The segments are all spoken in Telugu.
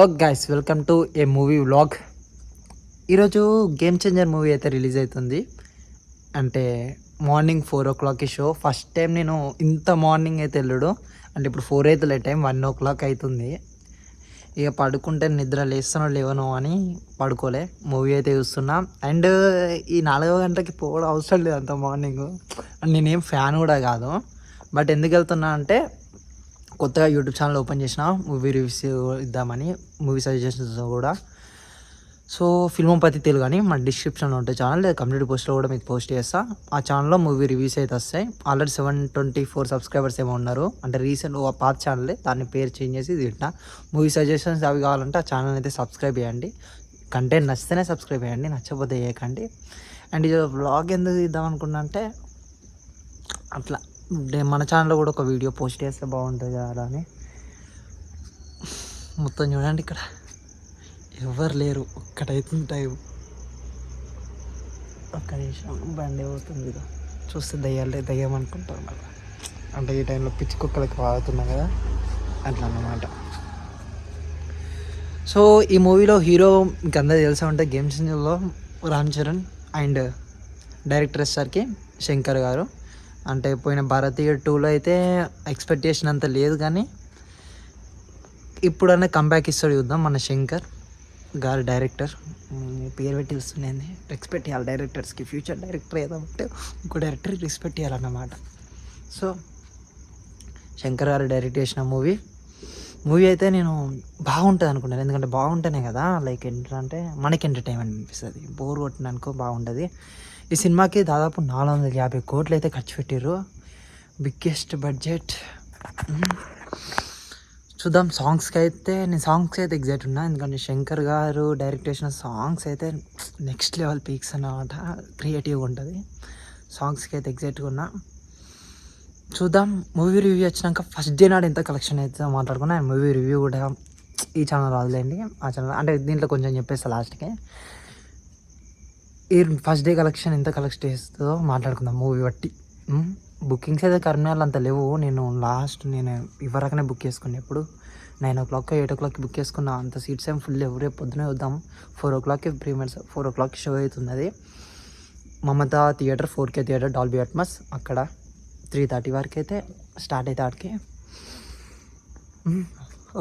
Okay guys, welcome to A movie vlog. ఈరోజు గేమ్ చేంజర్ మూవీ అయితే రిలీజ్ అవుతుంది. అంటే morning 4 o'clock show. First time నేను ఇంత మార్నింగ్ అయితే వెళ్ళడు. అంటే ఇప్పుడు 4 అయితే టైం 1 o'clock అవుతుంది. ఇక పడుకుంటే నిద్ర లేస్తానో లేవనో అని పడుకోలే, మూవీ అయితే చూస్తున్నా. అండ్ ఈ 4 గంటలకి పోవడం అవసరం లేదు అంత మార్నింగ్. నేనేం ఫ్యాన్ కూడా కాదు, బట్ ఎందుకు వెళ్తున్నా అంటే కొత్తగా యూట్యూబ్ ఛానల్ ఓపెన్ చేసిన, మూవీ రివ్యూస్ ఇద్దామని, మూవీ సజెషన్స్ కూడా. సో ఫిల్మోపతి తెలుగు అని మన డిస్క్రిప్షన్లో ఉంటుంది ఛానల్, లేదా కమ్యూనిటీ పోస్ట్లో కూడా మీకు పోస్ట్ చేస్తా. ఆ ఛానల్లో మూవీ రివ్యూస్ అయితే వస్తాయి. ఆల్రెడీ 724 సబ్స్క్రైబర్స్ ఏమో ఉన్నారు. అంటే రీసెంట్ పాత ఛానలే, దాన్ని పేరు చేంజ్ చేసి తింటా. మూవీ సజెషన్స్ అవి కావాలంటే ఆ ఛానల్ అయితే సబ్స్క్రైబ్ చేయండి. కంటెంట్ నచ్చితేనే సబ్స్క్రైబ్ చేయండి, నచ్చకపోతే చేయకండి. అండ్ ఇది వ్లాగ్ ఎందుకు ఇద్దాం అనుకున్నా అంటే అట్లా మన ఛానల్లో కూడా ఒక వీడియో పోస్ట్ చేస్తే బాగుంటుంది కదా అని. మొత్తం చూడండి, ఇక్కడ ఎవరు లేరు, ఒక్కటైతుంది టైం. ఒక్క నిమిషం, బండి అవుతుంది చూస్తే దయ్యం అనుకుంటారు మళ్ళీ. అంటే ఈ టైంలో పిచ్చి కుక్కలకి వాడుతున్నాం కదా, అట్లా అన్నమాట. సో ఈ మూవీలో హీరో మీకు అందరూ తెలిసే ఉంటే గేమ్ చేంజర్లో రామ్ చరణ్, అండ్ డైరెక్టర్ వచ్చేసరికి శంకర్ గారు. అంటే పోయిన భారతీయ 2లో అయితే ఎక్స్పెక్టేషన్ అంత లేదు, కానీ ఇప్పుడన్నా కంబ్యాక్ ఇస్తాడు చూద్దాం. మన శంకర్ గారు డైరెక్టర్, పేరు పెట్టి ఇస్తున్నాయి. రెస్పెక్ట్ చేయాలి డైరెక్టర్స్కి. ఫ్యూచర్ డైరెక్టర్ ఏదో ఉంటే ఇంకో డైరెక్టర్కి రెస్పెక్ట్ చేయాలన్నమాట. సో శంకర్ గారు డైరెక్ట్ చేసిన మూవీ అయితే నేను బాగుంటుంది అనుకున్నాను. ఎందుకంటే బాగుంటేనే కదా, లైక్ ఏంటంటే మనకి ఎంటర్టైన్మెంట్ అనిపిస్తుంది. బోర్ కొట్టిన అనుకో బాగుంటుంది. ఈ సినిమాకి దాదాపు 450 కోట్లు అయితే ఖర్చు పెట్టారు. Biggest budget. చూద్దాం. సాంగ్స్కి అయితే ఎగ్జైట్ ఉన్నా, ఎందుకంటే శంకర్ గారు డైరెక్ట్ చేసిన సాంగ్స్ అయితే నెక్స్ట్ లెవెల్ పీక్స్ అన్నమాట. క్రియేటివ్గా ఉంటుంది. సాంగ్స్కి అయితే ఎగ్జైట్గా ఉన్నా. చూద్దాం. మూవీ రివ్యూ వచ్చినాక ఫస్ట్ డే నాడు ఎంత కలెక్షన్ అయితే మాట్లాడుకున్నా. మూవీ రివ్యూ కూడా ఈ ఛానల్ రాదులేండి, ఆ ఛానల్ అంటే దీంట్లో కొంచెం చెప్పేస్తా లాస్ట్కి. ఈ ఫస్ట్ డే కలెక్షన్ ఎంత కలెక్ట్ చేస్తుందో మాట్లాడుకుందాం మూవీ బట్టి. బుకింగ్స్ అయితే కరీంనగర్లో అంత లేవు. నేను ఇవ్వరకనే బుక్ చేసుకున్నాను. ఎప్పుడు 9 o'clock 8 o'clock బుక్ చేసుకున్నా. అంత సీట్స్ ఏం ఫుల్ లేవు. రేపు పొద్దునే వద్దాం. 4 o'clock ప్రీమియర్స్, 4 o'clock షో అవుతుంది. అది Mamata theatre, 4K theatre, Dolby Atmos. అక్కడ 3:30 వరకు అయితే స్టార్ట్ అయితే ఆడికి.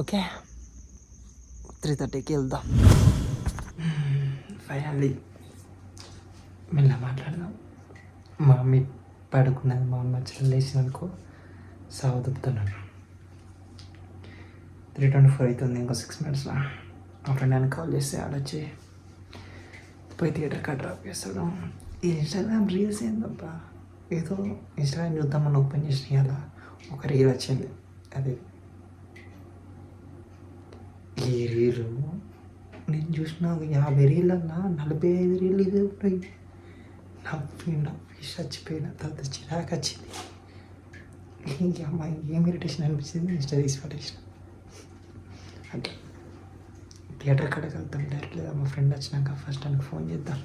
ఓకే, 3:30కి వెళ్దాం. ఫైనల్లీ మెల్ల మాట్లాడదాం. మా మమ్మీ పడుకున్నది, మా అమ్మ లేచిననుకో సాగుతున్నాను. 3:24 అవుతుంది. ఇంకో 6 minutesలో మా ఫ్రెండ్ అని కాల్ చేస్తే ఆడొచ్చి పోయి థియేటర్ కాడ డ్రాప్ చేస్తాడు. ఈ ఇన్స్టాగ్రామ్ రీల్స్ ఏందబ్బా, ఏదో ఇన్స్టాగ్రామ్ చూద్దామని ఓపెన్ చేసిన అలా ఒక రీల్ వచ్చింది. అది ఈ రీలు నేను చూసిన 50 రీళ్ళన్నా 45 రీళ్ళు ఇదే ఉన్నాయి. నవ్వి చచ్చిపోయిన తర్వాత చిరాకు వచ్చింది. అమ్మాయి ఏం ఇరిటేషన్ అనిపించింది, ఇన్స్టా తీసి పట్టేసిన. అంటే థియేటర్ కాడకి వెళ్తాం డైరెక్ట్, లేదా మా ఫ్రెండ్ వచ్చినాక ఫస్ట్ ఆయనకు ఫోన్ చేద్దాం.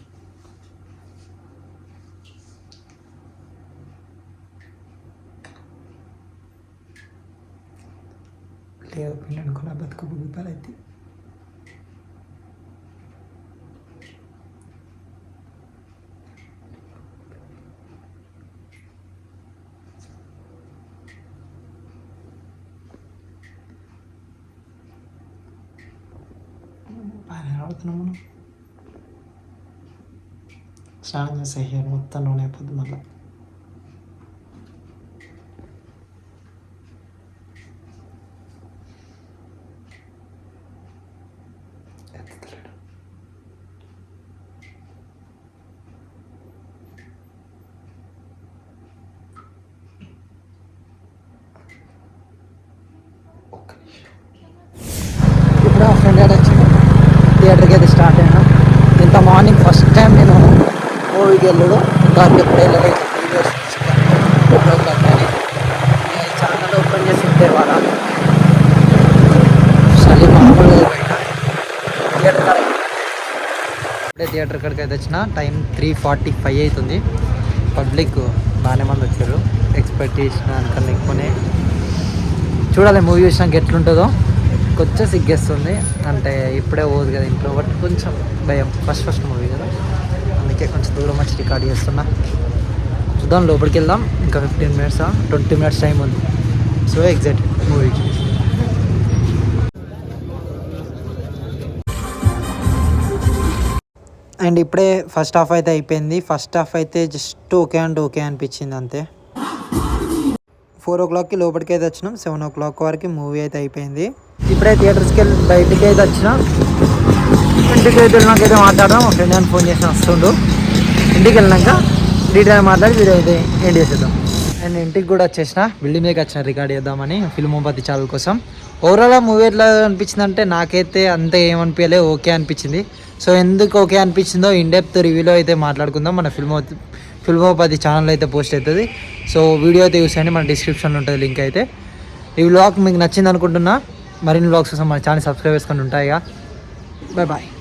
లేదు పిల్లలు అనుకున్న బతుకు బుగ్గిపాలు అయితే. బాగానే ఆడుతున్నాం మనం. స్నానం చేసే హెయిర్ మొత్తం నూనె అయిపోద్ది మళ్ళీ. ఇప్పుడు ఆ ఫ్రెండ్ వచ్చి థియేటర్కి అయితే స్టార్ట్ అయినా. ఇంత మార్నింగ్ ఫస్ట్ టైం నేను మూవీకి వెళ్ళడు. ఇంతవరకు ఎప్పుడు వెళ్ళలేదు. ఛానల్ ఓపెన్ చేసి వాళ్ళ చలి మామూలుగా పోయినా థియేటర్ కాడ. ఇప్పుడే థియేటర్ కాడికి అయితే వచ్చిన. టైం 3:45 అవుతుంది. పబ్లిక్ బాగానే మంది వచ్చారు. ఎక్స్పెక్ట్ చేసిన దానికన్నా ఎక్కువనే. చూడాలి మూవీ చూసినాక ఎట్లుంటుందో. కొంచెం సిగ్గేస్తుంది, అంటే ఇప్పుడే పోదు కదా ఇంట్లో, బట్ కొంచెం భయం, ఫస్ట్ మూవీ కదా, అందుకే కొంచెం దూరం వచ్చి రికార్డ్ చేస్తున్నా. చూద్దాం, లోపలికి వెళ్దాం. ఇంకా 15 మినిట్స్ 20 మినిట్స్ టైం ఉంది. సో ఎగ్జాక్ట్ మూవీకి. అండ్ ఇప్పుడే ఫస్ట్ హాఫ్ అయితే అయిపోయింది. ఫస్ట్ హాఫ్ అయితే జస్ట్ ఓకే అంటే ఓకే అనిపించింది అంతే. 4 o'clockకి లోపలికి అయితే వచ్చినాం. 7 o'clock వరకు మూవీ అయితే అయిపోయింది. ఇప్పుడే థియేటర్స్కి వెళ్ళి బయటికి అయితే వచ్చినాం. ఇంటికి అయితే వెళ్ళినాకైతే మాట్లాడదాం. మా ఫ్రెండ్ అని ఫోన్ చేసి వస్తుండు. ఇంటికి వెళ్ళినాక డీటెయిల్ మాట్లాడి వీడియో అయితే ఎండ్ చేసేద్దాం. అండ్ ఇంటికి కూడా వచ్చేసిన, బిల్డింగ్ మీదకి వచ్చిన రికార్డ్ చేద్దామని ఫిల్మోపతి ఛానల్ కోసం. ఓవరాల్ మూవీ ఎట్లా అనిపించింది అంటే నాకైతే అంత ఏమనిపించలేదు, ఓకే అనిపించింది. సో ఎందుకు ఓకే అనిపించిందో ఇన్డెప్త్ రివ్యూలో అయితే మాట్లాడుకుందాం. మన ఫిల్మోపతి ఛానల్ అయితే పోస్ట్ అవుతుంది. సో వీడియో అయితే చూసేయండి, మన డిస్క్రిప్షన్లో ఉంటుంది లింక్ అయితే. ఈ వ్లాగ్ మీకు నచ్చింది అనుకుంటున్నా. మరిన్ని వ్లాగ్స్ కోసం మన ఛానల్ సబ్స్క్రైబ్ చేసుకొని ఉంటాయి. Bye bye.